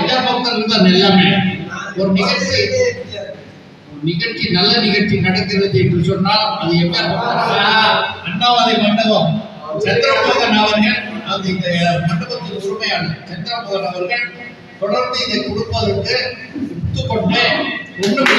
எதிர்பார்க்கிறது எல்லாமே ஒரு நிகழ்ச்சி நல்ல நிகழ்ச்சி நடக்கிறது என்று சொன்னால் அது அண்ணாமலை மண்டபம் சந்திரமோகன் அவர்கள் அந்த இந்த மண்டபத்தின் உரிமையாளர் சந்திரமோகன் அவர்கள் தொடர்ந்து இதை கொடுப்பதற்கு ஒத்துக்கொண்டு ஒன்றும்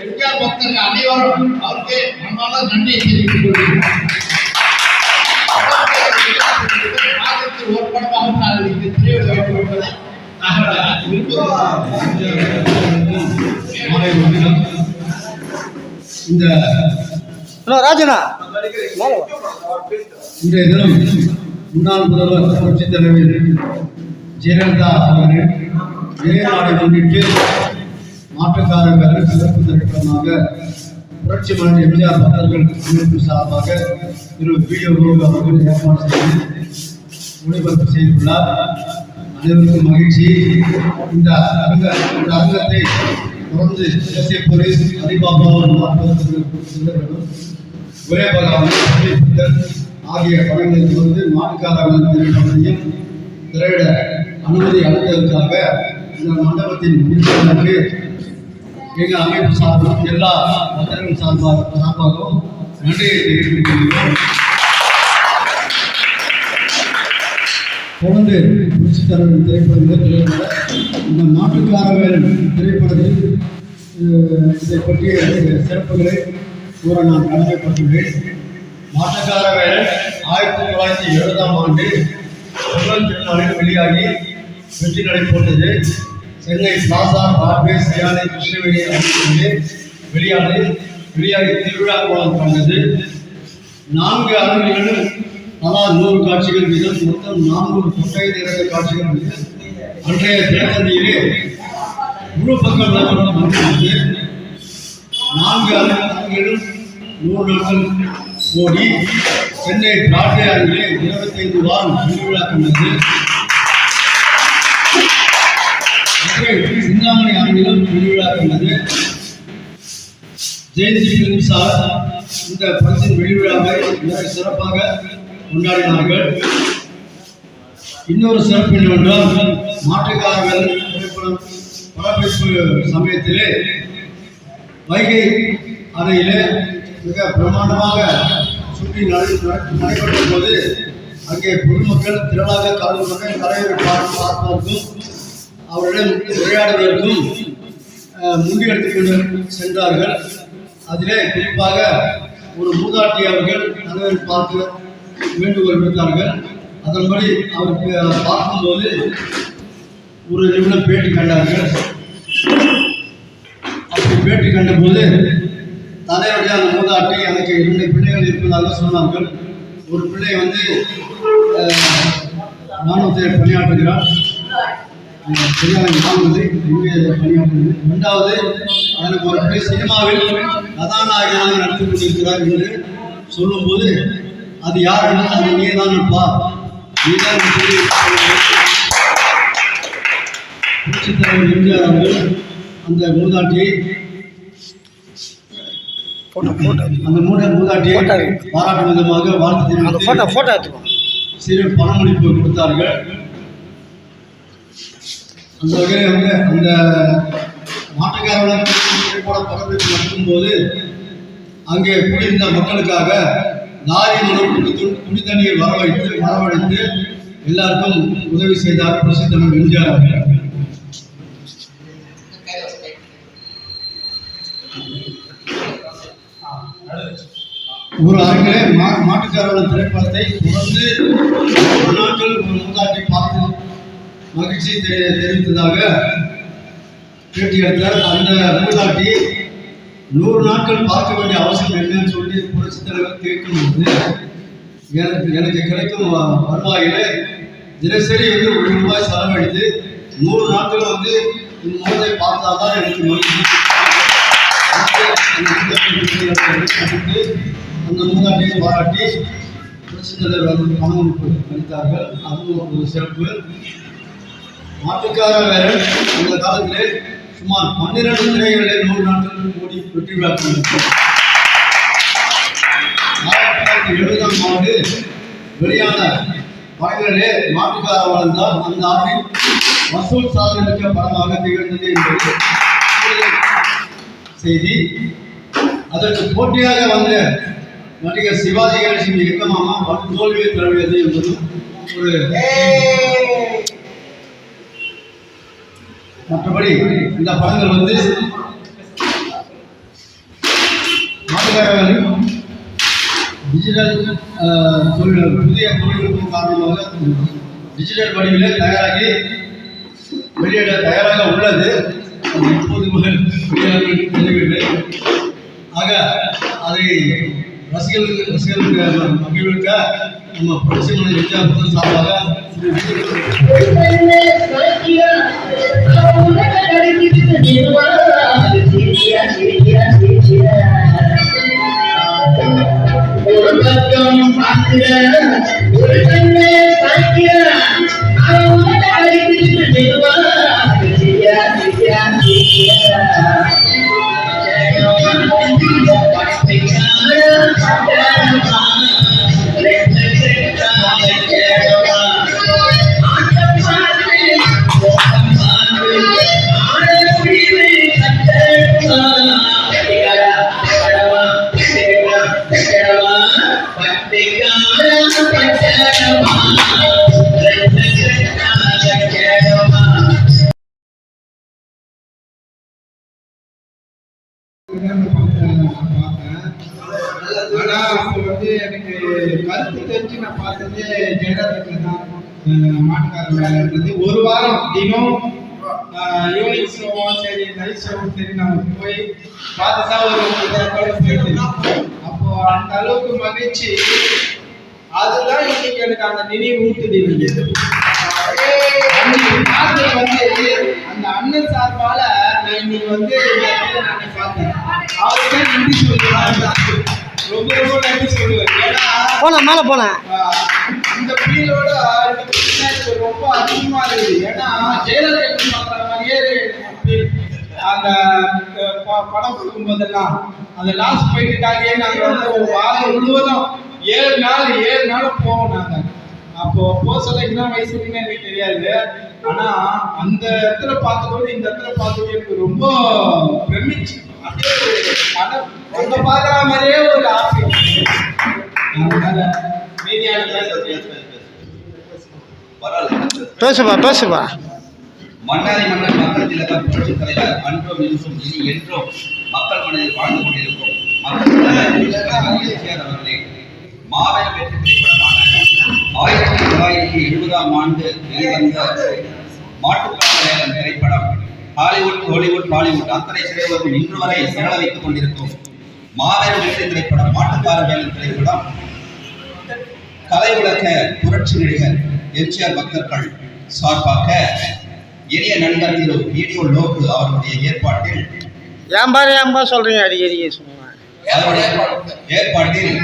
எம்ஜிஆர் பக்தர்கள் அனைவரும் அவருக்கு மனமார்ந்த நன்றியை தெரிவித்துக் கொள்கிறோம். ஒரு படமாக நான் இங்கு திரையிட வேண்டும் என்பதை இந்த ராஜனா இன்றைய தினம் முன்னாள் முதல்வர் புரட்சித் தலைவர் ஜெயலலிதா அவர்கள் இளையநாடை முன்னிட்டு மாற்றுக்காரர்கள் சிறப்பு திரைப்படமாக புரட்சி மலர் எம்ஜிஆர் பக்தர்கள் அமைப்பு சார்பாக திரு வீடியோ அவர்கள் ஏற்பாடு செய்து ஒளிபரப்பு செய்துள்ளார். அனைவருக்கும் மகிழ்ச்சி. இந்த அரங்கத்தை தொடர்ந்து தேசிய போலீஸ் அலிபாபாவும் ஒரே பகவான் ஆகிய படங்களை தொடர்ந்து மாட்டுக்காரர்கள் திரைப்படத்தையும் திரையிட அனுமதி அளித்ததற்காக இந்த மண்டபத்தின் உறுப்பினருக்கு எங்கள் அமைப்பு சார்பாகவும் எல்லா பக்தர்கள் சார்பாகவும் நன்றியை தெரிவித்துக் கொள்கிறோம். தொடர்ந்து புரட்சித் தலைவர் திரைப்படத்தில் இந்த மாட்டுக்காரவேலன் திரைப்படத்தில் இதை பற்றிய சிறப்புகளை கூற நான் கடமைப்பட்டுள்ளேன். மாட்டுக்காரவேலன் 1970ஆம் ஆண்டு பொங்கல் திருநாளில் வெளியாகி வெற்றி நடை போட்டது. சென்னை பிளாசா, பார்வே, சியானை, கிருஷ்ணவேணி ஆகிய வெளியாகி திருவிழா கோலம் கண்டது. 4 அரங்குகளிலும் தலா 100 காட்சிகள் வீதம் மொத்தம் 400 கொட்டை நிறைந்த காட்சிகள் மீது அன்றைய தினத்தந்தியிலே முழு பக்க விளம்பரம் வந்துள்ளது. 4 அரங்குகளிலும் 100 நாட்கள் ஓடி சென்னை பிராட்வே அரங்கிலே 25 வாரம் திருவிழா கண்டது. சிந்தாமணி அரங்கிலும் திருவிழா கண்டது. ஜெயந்தி பிலிம்ஸார் இந்த படத்தின் வெளிவிழாவை மிக சிறப்பாக கொண்டாடினார்கள். இன்னொரு சிறப்பு என்னவென்றால் மாட்டுக்காரர்கள் திரைப்படம் படப்பிடிப்பு சமயத்திலே வைகை அறையிலே மிக பிரமாண்டமாக சுற்றி நடைபெற்ற போது அங்கே பொதுமக்கள் திரளாக கலந்து கொண்டு கரையோரை பார்ப்பதற்கும் அவரிடம் உரையாடுவதற்கும் முண்டி எடுத்துக்கொண்டு சென்றார்கள். அதிலே குறிப்பாக ஒரு மூதாட்டி அவர்கள் தலைவரை பார்த்து வேண்டுகோள் விடுத்தார்கள். அதன்படி அவருக்கு பார்க்கும்போது ஒரு நிமிடம் பேட்டி கண்டார்கள். அப்படி பேட்டி கண்டபோது தலைவருடைய அந்த மூதாட்டி எனக்கு 2 பிள்ளைகள் இருப்பதாக சொன்னார்கள். ஒரு பிள்ளை ராணுவத்தில் பணியாற்றுகிறார், இங்கே பணியாற்றுகிறது. 2வது எனக்கு ஒரு பிள்ளை சினிமாவில் கதாநாயகனாக நடத்தி கொண்டிருக்கிறார் என்று சொல்லும்போது அது யார் என்று அது நீதானப்பா, நீதான் புரட்சித் தலைவர் எம்ஜிஆர் அவர்கள் அந்த மூதாட்டியை பாராட்டும் விதமாக வாழ்த்து சிறு பணமளிப்பு கொடுத்தார்கள். அந்த வகையில் அந்த மாட்டுக்காரர்கள் திரைப்பட படப்பிடிப்பு நடக்கும்போது அங்கே கூடியிருந்த மக்களுக்காக லாரி மூலம் குடி தண்ணீர் வரவழைத்து எல்லாருக்கும் உதவி செய்தார் புரட்சித் தலைவர் எம்ஜிஆர் அவர்கள். ஒரு அரங்கிலே மாட்டுக்காரர்கள் திரைப்படத்தை தொடர்ந்து 100 நாட்கள் மூதாட்டி பார்த்து மகிழ்ச்சி தெரிவித்ததாக பேட்டி எடுத்தார். அந்த மூதாட்டி 100 நாட்கள் பார்க்க வேண்டிய அவசியம் என்னன்னு சொல்லி புரட்சித் தலைவர் கேட்கும்போது எனக்கு கிடைக்கும் வருவாயிலே தினசரி ₹1 செலவழித்து 100 நாட்கள் இந்த முகத்தை பார்த்தாதான் எனக்கு மகிழ்ச்சி. அந்த மூதாட்டியை பாராட்டி புரட்சித் தலைவர் பணம் அளித்தார்கள். அதுவும் ஒரு சிறப்பு. மாட்டுக்காரவேலன் அந்த காலத்திலே சுமார் 12 திரைகளிலே 100 நாட்கள் ஓடி வெற்றி விழா 1970ஆம் ஆண்டு வெளியான படங்களிலே மாட்டுக்கார வாழ்ந்தால் அந்த ஆண்டில் வசூல் சாதனை மிக்க படமாக திகழ்ந்தது என்பது செய்தி. அதற்கு போட்டியாக வந்த நடிகர் சிவாஜி கணேசன் இயக்கமாக படம் தோல்வியை தழுவியது என்பது ஒரு. மற்றபடி இந்த படங்கள் வந்து மாட்டுக்காரர்கள் டிஜிட்டல் புதிய தொழில்நுட்பம் காரணமாக டிஜிட்டல் வடிவிலே தயாராகி வெளியிட தயாராக உள்ளது. இப்போது முதல் வெளியாக தெரியவில்லை. ஆக அதை ரசிகர்களுக்கு மகிழ்விக்க நம்ம புரட்சிமலை வித்யாபுரம் சார்பாக ஒரு பக்கம் பார்க்கிற ஒரு கண்ணு பார்க்கிற அவன் அடிக்கிட்டு மெதுவா ஆனா அப்போ வந்து எனக்கு கருத்து தெரிஞ்சு நான் பார்த்தது ஜெயலலிதா தான் மாட்டுக்காரன்றது. ஒரு வாரம் தினம் ஈவினிங் ஷோவும் சரி நைட் ஷோவும் சரி நம்ம போய் பார்த்துட்டா ஒரு போயிட்டு அப்போ அந்த அளவுக்கு மகிழ்ச்சி. அதுதான் இன்னைக்கு எனக்கு அந்த நினைவு ஊட்டுது. வந்து அந்த அண்ணன் சார்பால நான் இன்னைக்கு வந்து நான் பார்த்தேன். அவருதான் நன்றி சொல்லுவேன். ரொம்ப ரொம்ப நன்றி சொல்லுவேன். ஏன்னா போனேன் மேலே போனேன் அந்த ஃபீலோட ரொம்ப அதிகமா இருக்குது. ஏன்னா ஜெயலலிதா பார்க்குற மாதிரியே அந்த படம் கொடுக்கும் போதெல்லாம் அந்த லாஸ்ட் ஃபைட்டுக்காகவே நாங்கள் வந்து ஒரு வாரம் முழுவதும் 7 நாளும் போவோம். நாங்கள் அப்போ போக சொல்ல என்ன வயசு எனக்கு தெரியாது. ஆனா அந்த இடத்துல பார்த்ததோடு இந்த இடத்துல பார்த்தது எனக்கு ரொம்ப பிரமிச்சு அப்படியே அங்க பார்க்குற மாதிரியே ஒரு ஆசை. பேசுப்பா மன்னாரி மன்னர் மக்கள் திலகம் புரட்சித் தலைவர் அன்றும் இன்றும் இனி என்றும் மக்கள் மனதில் வாழ்ந்து கொண்டிருக்கும் மக்கள் தலைவர் எம்ஜிஆர் அவர்களே மாபெரும் வெற்றி திரைப்படமான 1970ஆம் ஆண்டு வெளிவந்த மாட்டுக்கார வேலன் திரைப்படம் ஹாலிவுட் ஹாலிவுட் பாலிவுட் அத்தனை சிறைவரும் இன்று வரை திரள வைத்துக் கொண்டிருக்கும் மாபெரும் வெற்றி திரைப்படம் மாட்டுக்கார வேலன் திரைப்படம் கலை உலக புரட்சி நடிகர் எம்ஜிஆர் பக்தர்கள் சார்பாக இனிய நண்பர் திரு வீடியோ லோகு அவருடைய ஏற்பாட்டில் ஏம்பா சொல்றீங்க அடிக்கடி அவருடைய ஏற்பாட்டில்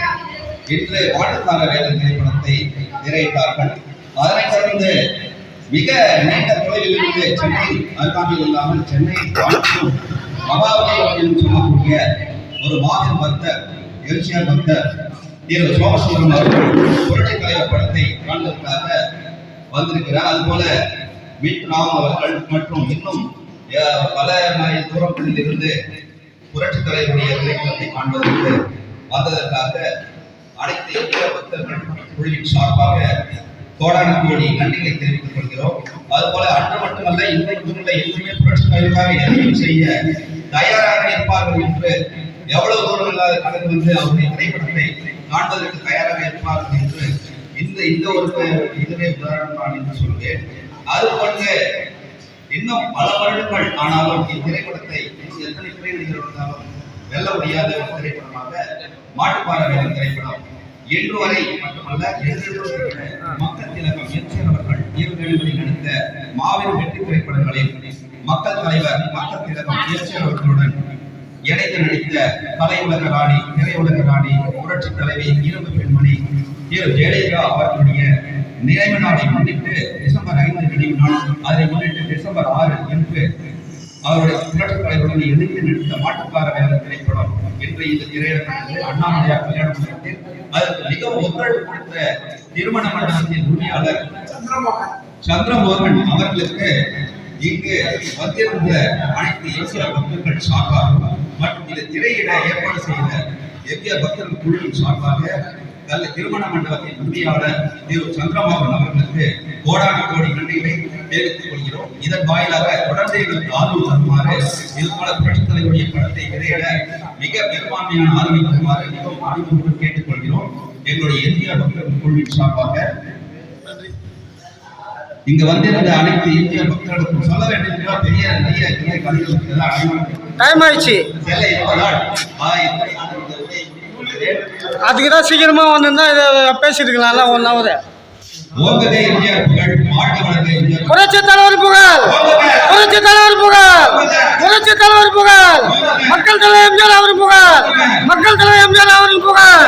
இன்று மாட்டுக்கார வேலன் திரைப்படத்தை திரையிட்டார்கள். அதனைத் தொடர்ந்து மிக நீண்ட தொலைவில் இருந்து சென்னை அருகாமையில் இல்லாமல் சென்னை மகாபலி என்று சொல்லக்கூடிய ஒரு மாபெரும் பக்தர் எம்ஜிஆர் பக்தர் திரு சோமசுந்தரம் அவர்கள் புரட்சி தலைவர் படத்தை காண்பதற்காக வந்திருக்கிறார். அதுபோல மீட்ராம் அவர்கள் மற்றும் இன்னும் பல மைல் தூரத்தில் இருந்து புரட்சி தலைவருடைய திரைப்படத்தை காண்பதற்கு வந்ததற்காக அனைத்து இந்திய பக்தர்கள் குழுவின் சார்பாக கோடான கோடி நன்றிகளை தெரிவித்துக் கொள்கிறோம். அதுபோல அன்று மட்டுமல்ல இன்றைக்கு இன்றுமே புரட்சி தலைவருக்காக எதையும் செய்ய தயாராக இருப்பார்கள் என்று எவ்வளவு தூரம் இல்லாத கடந்து வந்து அவருடைய திரைப்படத்தை காண்பதற்கு தயாராக இருப்பார்கள் என்று இந்த ஒரு இதுவே உதாரணம் என்று சொல்வேன். அதுபோன்று இன்னும் பல வருடங்கள் ஆனாலும் இத்திரைப்படத்தை எத்தனை திரைநடிகர்கள் இருந்தாலும் வெல்ல முடியாத ஒரு திரைப்படமாக மாட்டுக்கார வேலன் திரைப்படம் இன்று வரை மட்டுமல்ல மக்கள் திலகம் எம்ஜிஆர் அவர்கள் இயற்கைகளில் நடித்த மாபெரும் வெற்றி திரைப்படங்களில் மக்கள் தலைவர் மக்கள் திலகம் எம்ஜிஆர் அவர்களுடன் இணைந்து நடித்த கலை உலக ராணி திரையுலக ராணி புரட்சி தலைவி இரும்பு பெண்மணி திரு ஜெயலலிதா அவர்களுடைய நினைவு நாளை முன்னிட்டு டிசம்பர் 5 நினைவு நாள், அதை முன்னிட்டு டிசம்பர் 6 என்று அவருடைய புரட்சித் எதிர்த்து நடித்த மாட்டுக்கார வேலை திரைப்படம் என்று இந்த திரையிடப்பட்டது அண்ணாமலையார் கல்யாண மண்டபத்தில். அதற்கு மிகவும் ஒத்துழைப்பு கொடுத்த திருமண மண்டபத்தின் உரிமையாளர் சந்திரமோகன் அவர்களுக்கு இங்கு வந்திருந்த அனைத்து எம்ஜிஆர் பக்தர்கள் சார்பாக மற்றும் இந்த திரையிட ஏற்பாடு செய்த எம்ஜிஆர் பக்தர்கள் குழுவின் சார்பாக நல்ல திருமண மண்டபத்தின் உரிமையாளர் திரு சந்திரமோகன் அவர்களுக்கு கோடான கோடி நன்றிகளை தெரிவித்துக் கொள்கிறோம். இதன் வாயிலாக தொடர்ந்து எங்களுக்கு ஆதரவு தருமாறு இது போல புரட்சித் தலைவருடைய படத்தை திரையிட மிக பெரும்பான்மையான ஆதரவை தருமாறு மிகவும் அனுபவத்துடன் கேட்டுக்கொள்கிறோம். எங்களுடைய எம்ஜிஆர் பக்தர்கள் குழுவின் சார்பாக இங்கு வந்திருந்த அனைத்து எம்ஜிஆர் பக்தர்களுக்கும் சொல்ல வேண்டும் பெரிய நிறைய கதைகள் டைம் ஆயிடுச்சு. செல்ல இருப்பதால் அதுக்கு தான் சீக்கிரமா வந்திருந்தா இதை பேசியிருக்கலாம்ல 1 hour. ஓங்கதே எம்ஜிஆர் புகழ், வாழ்க வளர்க எம்ஜிஆர். புரட்சி தலைவர் புகழ், புரட்சி தலைவர் புகழ், புரட்சி தலைவர் புகழ், மக்கள் தலைவர் எம்ஜிஆர் அவர்கள் புகழ், மக்கள் தலைவர் எம்ஜிஆர் அவர்கள் புகழ்.